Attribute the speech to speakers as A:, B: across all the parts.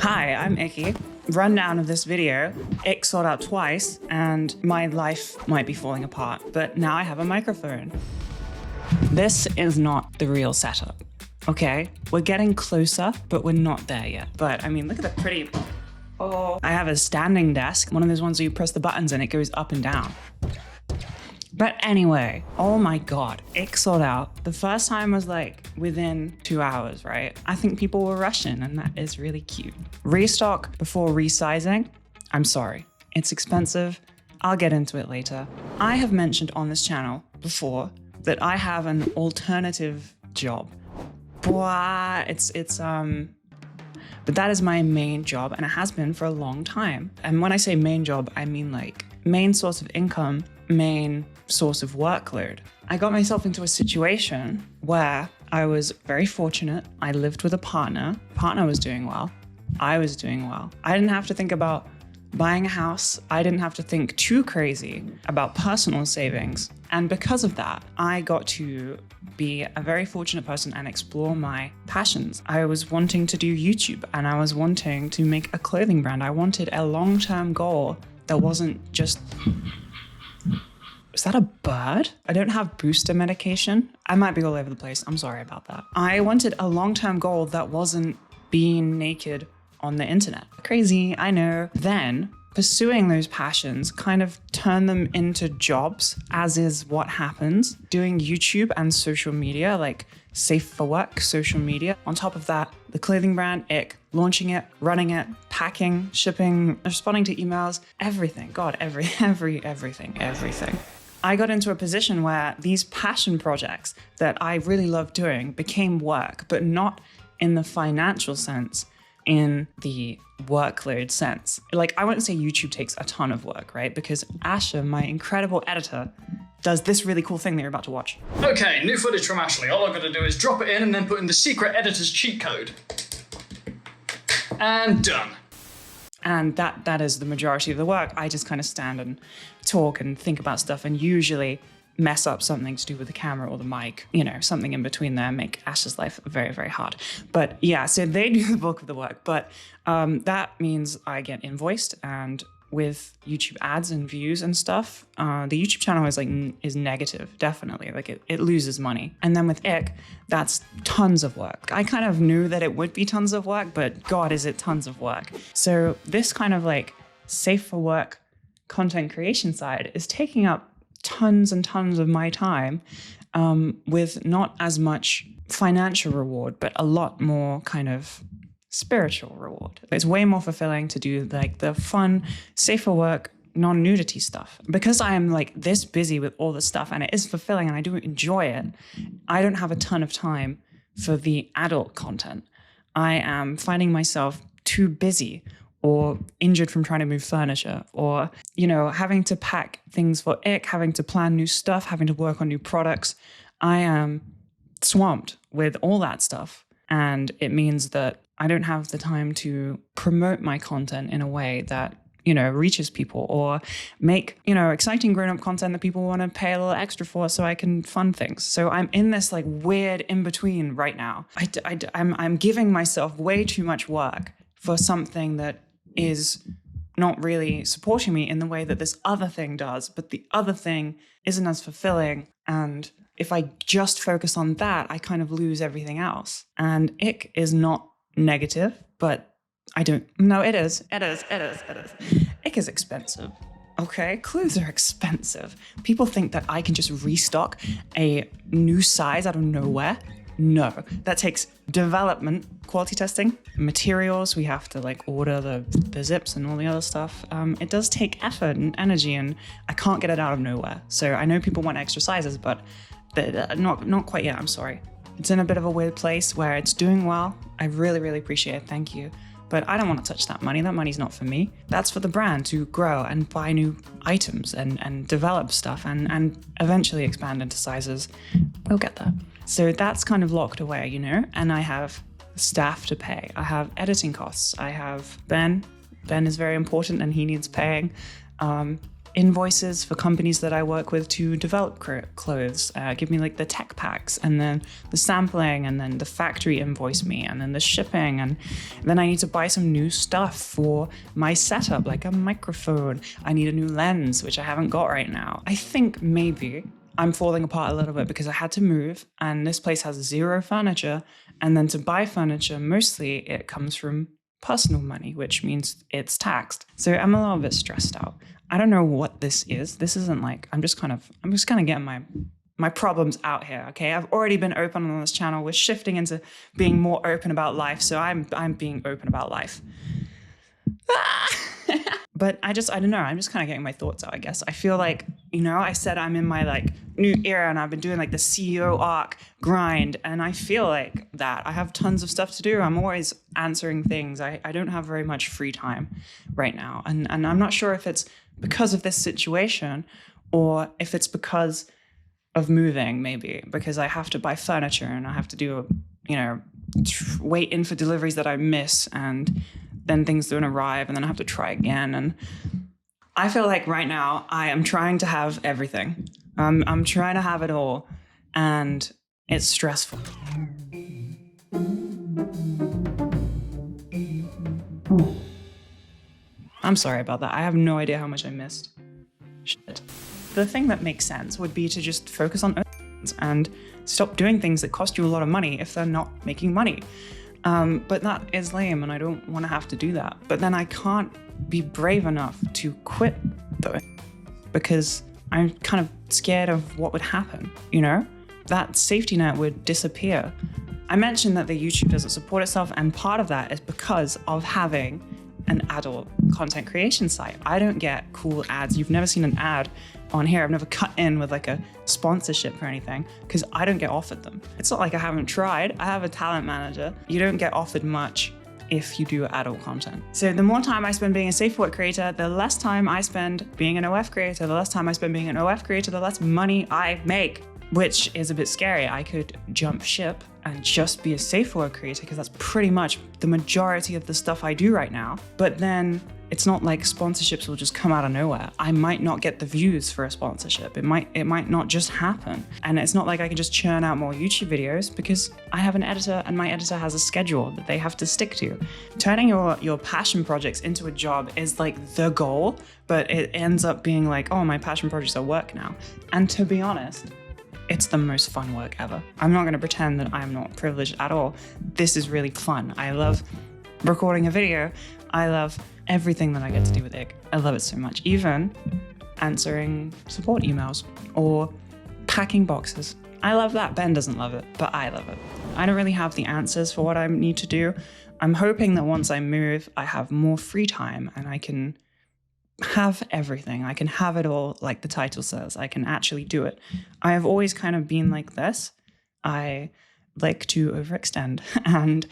A: Hi, I'm Icky. Rundown of this video, Ick sold out twice and my life might be falling apart, but now I have a microphone. This is not the real setup, okay? We're getting closer, but we're not there yet. But I mean, look at the pretty, I have a standing desk, one of those ones where you press the buttons and it goes up and down. But anyway, oh my God, Ick sold out. The first time was like within 2 hours, right? I think people were rushing and that is really cute. Restock before resizing, I'm sorry, it's expensive. I'll get into it later. I have mentioned on this channel before that I have an alternative job. But that is my main job and it has been for a long time. And when I say main job, I mean like main source of income, main source of workload. I got myself into a situation where I was very fortunate. I lived with a partner. Partner was doing well. I was doing well. I didn't have to think about buying a house. I didn't have to think too crazy about personal savings. And because of that, I got to be a very fortunate person and explore my passions. I was wanting to do YouTube and I was wanting to make a clothing brand. I wanted a long-term goal that wasn't just... Is that a bird? I don't have booster medication. I might be all over the place. I'm sorry about that. I wanted a long-term goal that wasn't being naked on the internet. Crazy, I know. Then pursuing those passions kind of turn them into jobs, as is what happens. Doing YouTube and social media, like safe for work social media. On top of that, the clothing brand, Ick, launching it, running it, packing, shipping, responding to emails, everything. God, everything. I got into a position where these passion projects that I really love doing became work, but not in the financial sense, in the workload sense. Like, I wouldn't say YouTube takes a ton of work, right? Because Asher, my incredible editor, does this really cool thing that you're about to watch.
B: Okay, new footage from Ashley. All I've got to do is drop it in and then put in the secret editor's cheat code. And done.
A: And that is the majority of the work. I just kind of stand and talk and think about stuff and usually mess up something to do with the camera or the mic, you know, something in between there, make Ash's life very, very hard. But yeah, so they do the bulk of the work, but that means I get invoiced, and with YouTube ads and views and stuff, the YouTube channel is negative, definitely. Like it loses money. And then with Ick, that's tons of work. I kind of knew that it would be tons of work, but God, is it tons of work. So this kind of like safe for work content creation side is taking up tons and tons of my time, with not as much financial reward, but a lot more kind of spiritual reward. It's way more fulfilling to do like the fun, safer work, non-nudity stuff. Because I am like this busy with all this stuff and it is fulfilling and I do enjoy it, I don't have a ton of time for the adult content. I am finding myself too busy or injured from trying to move furniture, or, you know, having to pack things for Ick, having to plan new stuff, having to work on new products. I am swamped with all that stuff. And it means that I don't have the time to promote my content in a way that, you know, reaches people, or make, you know, exciting grown-up content that people want to pay a little extra for so I can fund things. So I'm in this like weird in-between right now. I'm giving myself way too much work for something that is not really supporting me in the way that this other thing does, but the other thing isn't as fulfilling. And if I just focus on that, I kind of lose everything else. And Ick is not negative, but no, it is. Ick is expensive. Okay, clothes are expensive. People think that I can just restock a new size out of nowhere. No, that takes development, quality testing, materials. We have to like order the zips and all the other stuff. It does take effort and energy, and I can't get it out of nowhere. So I know people want extra sizes, but not quite yet, I'm sorry. It's in a bit of a weird place where it's doing well. I really, really appreciate it, thank you. But I don't want to touch that money. That money's not for me. That's for the brand to grow and buy new items and develop stuff and eventually expand into sizes. We'll get there. So that's kind of locked away, you know, and I have staff to pay. I have editing costs. I have Ben. Ben is very important and he needs paying. invoices for companies that I work with to develop clothes, give me like the tech packs, and then the sampling, and then the factory invoice me, and then the shipping, and then I need to buy some new stuff for my setup, like a microphone. I need a new lens, which I haven't got right now. I think maybe I'm falling apart a little bit because I had to move, and this place has 0 furniture, and then to buy furniture, mostly it comes from personal money, which means it's taxed. So I'm a little bit stressed out. I don't know what this is. This isn't like, I'm just kind of getting my problems out here, okay? I've already been open on this channel. We're shifting into being more open about life, so I'm being open about life. But I don't know, I'm just kind of getting my thoughts out, I guess. I feel like, I said I'm in my like new era, and I've been doing like the CEO arc grind, and I feel like that. I have tons of stuff to do. I'm always answering things. I don't have very much free time right now. And I'm not sure if it's because of this situation or if it's because of moving, maybe, because I have to buy furniture and I have to do, wait in for deliveries that I miss, and then things don't arrive, and then I have to try again. And I feel like right now I am trying to have everything. I'm trying to have it all, and it's stressful. I'm sorry about that. I have no idea how much I missed. Shit. The thing that makes sense would be to just focus on earnings and stop doing things that cost you a lot of money if they're not making money. But that is lame, and I don't want to have to do that. But then I can't be brave enough to quit though, because I'm kind of scared of what would happen, That safety net would disappear. I mentioned that the YouTube doesn't support itself, and part of that is because of having an adult content creation site. I don't get cool ads. You've never seen an ad on here. I've never cut in with like a sponsorship or anything because I don't get offered them. It's not like I haven't tried. I have a talent manager. You don't get offered much if you do adult content. So the more time I spend being a safe work creator, the less time I spend being an OF creator, the less time I spend being an OF creator, the less money I make, which is a bit scary. I could jump ship and just be a safe word creator because that's pretty much the majority of the stuff I do right now. But then it's not like sponsorships will just come out of nowhere. I might not get the views for a sponsorship. It might not just happen. And it's not like I can just churn out more YouTube videos because I have an editor, and my editor has a schedule that they have to stick to. Turning your passion projects into a job is like the goal, but it ends up being like, oh, my passion projects are work now. And to be honest, it's the most fun work ever. I'm not going to pretend that I'm not privileged at all. This is really fun. I love recording a video. I love everything that I get to do with it. I love it so much. Even answering support emails or packing boxes. I love that. Ben doesn't love it, but I love it. I don't really have the answers for what I need to do. I'm hoping that once I move, I have more free time and I can have everything. I can have it all, like the title says. I can actually do it. I have always kind of been like this. I like to overextend and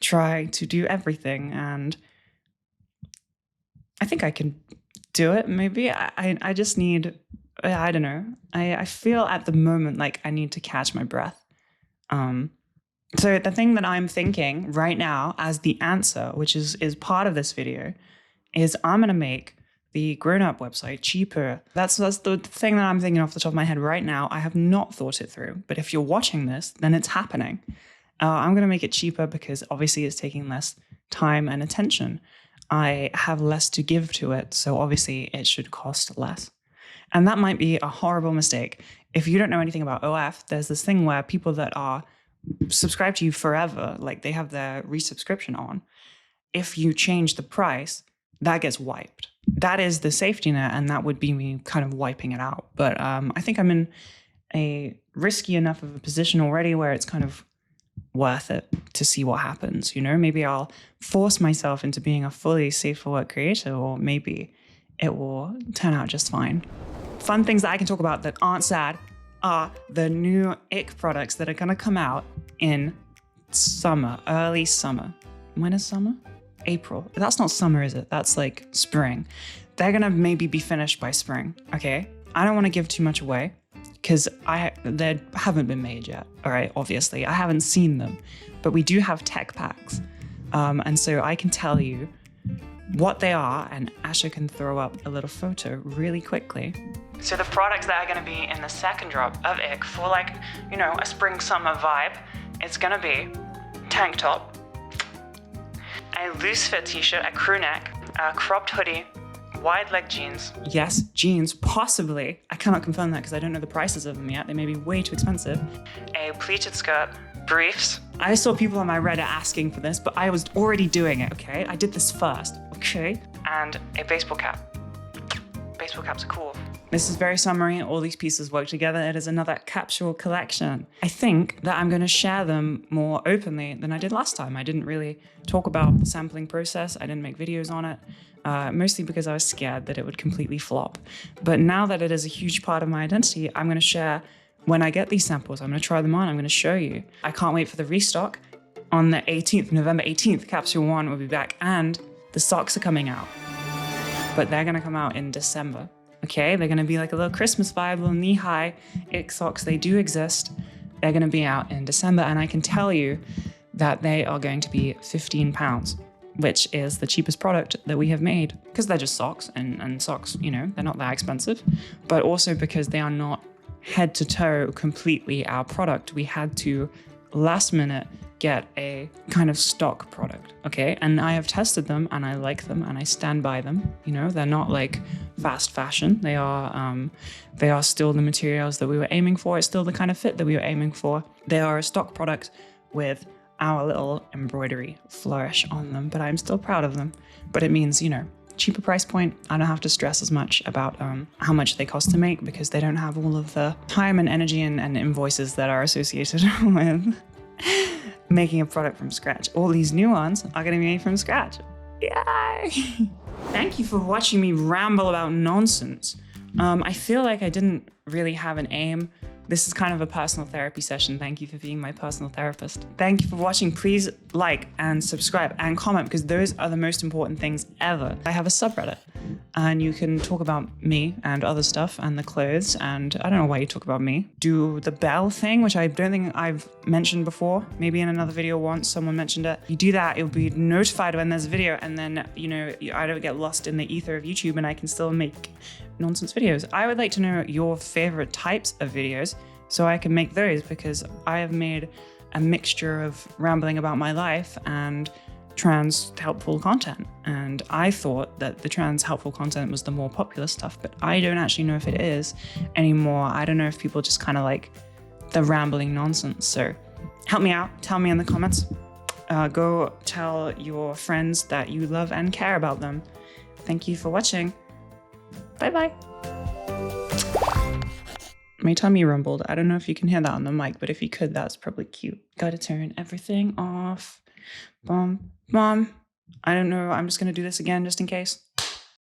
A: try to do everything, and I think I can do it. Maybe I just need, I don't know. I feel at the moment like I need to catch my breath. So the thing that I'm thinking right now as the answer, which is part of this video, is I'm gonna make the grown-up website cheaper. That's the thing that I'm thinking off the top of my head right now. I have not thought it through, but if you're watching this, then it's happening. I'm going to make it cheaper because obviously it's taking less time and attention. I have less to give to it, so obviously it should cost less. And that might be a horrible mistake. If you don't know anything about OF, there's this thing where people that are subscribed to you forever, like they have their resubscription on, if you change the price, that gets wiped. That is the safety net, and that would be me kind of wiping it out. But I think I'm in a risky enough of a position already where it's kind of worth it to see what happens. Maybe I'll force myself into being a fully safe for work creator, or maybe it will turn out just fine. Fun things that I can talk about that aren't sad are the new ick products that are going to come out in summer, early summer. When is summer? April. That's not summer, is it? That's like spring. They're gonna maybe be finished by spring, okay? I don't want to give too much away because they haven't been made yet, all right? Obviously, I haven't seen them, but we do have tech packs. And so I can tell you what they are, and Asha can throw up a little photo really quickly. So the products that are going to be in the second drop of Ick for like, you know, a spring summer vibe, it's going to be tank top, a loose fit t-shirt, a crew neck, a cropped hoodie, wide leg jeans. Yes, jeans, possibly. I cannot confirm that because I don't know the prices of them yet. They may be way too expensive. A pleated skirt, briefs. I saw people on my Reddit asking for this, but I was already doing it, okay? I did this first, okay? And a baseball cap. Baseball caps are cool. This is very summery. All these pieces work together. It is another capsule collection. I think that I'm going to share them more openly than I did last time. I didn't really talk about the sampling process. I didn't make videos on it, mostly because I was scared that it would completely flop. But now that it is a huge part of my identity, I'm going to share when I get these samples. I'm going to try them on. I'm going to show you. I can't wait for the restock. On the 18th, November 18th, Capsule 1 will be back, and the socks are coming out. But they're going to come out in December. Okay, they're going to be like a little Christmas vibe, little knee-high Ick socks. They do exist. They're going to be out in December, and I can tell you that they are going to be £15, which is the cheapest product that we have made, because they're just socks, and socks, you know, they're not that expensive, but also because they are not head to toe completely our product. We had to last minute get a kind of stock product, okay? And I have tested them and I like them and I stand by them. You know, they're not like fast fashion. They are still the materials that we were aiming for. It's still the kind of fit that we were aiming for. They are a stock product with our little embroidery flourish on them, but I'm still proud of them. But it means, you know, cheaper price point. I don't have to stress as much about how much they cost to make because they don't have all of the time and energy and invoices that are associated with making a product from scratch. All these new ones are going to be made from scratch. Yay! Thank you for watching me ramble about nonsense. I feel like I didn't really have an aim. This is kind of a personal therapy session. Thank you for being my personal therapist. Thank you for watching. Please like and subscribe and comment because those are the most important things ever. I have a subreddit and you can talk about me and other stuff and the clothes, and I don't know why you talk about me. Do the bell thing, which I don't think I've mentioned before. Maybe in another video once someone mentioned it. You do that, you'll be notified when there's a video, and then, you know, I don't get lost in the ether of YouTube and I can still make nonsense videos. I would like to know your favorite types of videos so I can make those, because I have made a mixture of rambling about my life and trans helpful content. And I thought that the trans helpful content was the more popular stuff, but I don't actually know if it is anymore. I don't know if people just kind of like the rambling nonsense. So help me out. Tell me in the comments. Go tell your friends that you love and care about them. Thank you for watching. Bye-bye. My tummy rumbled. I don't know if you can hear that on the mic, but if you could, that's probably cute. Gotta turn everything off. Mom, I don't know. I'm just gonna do this again just in case.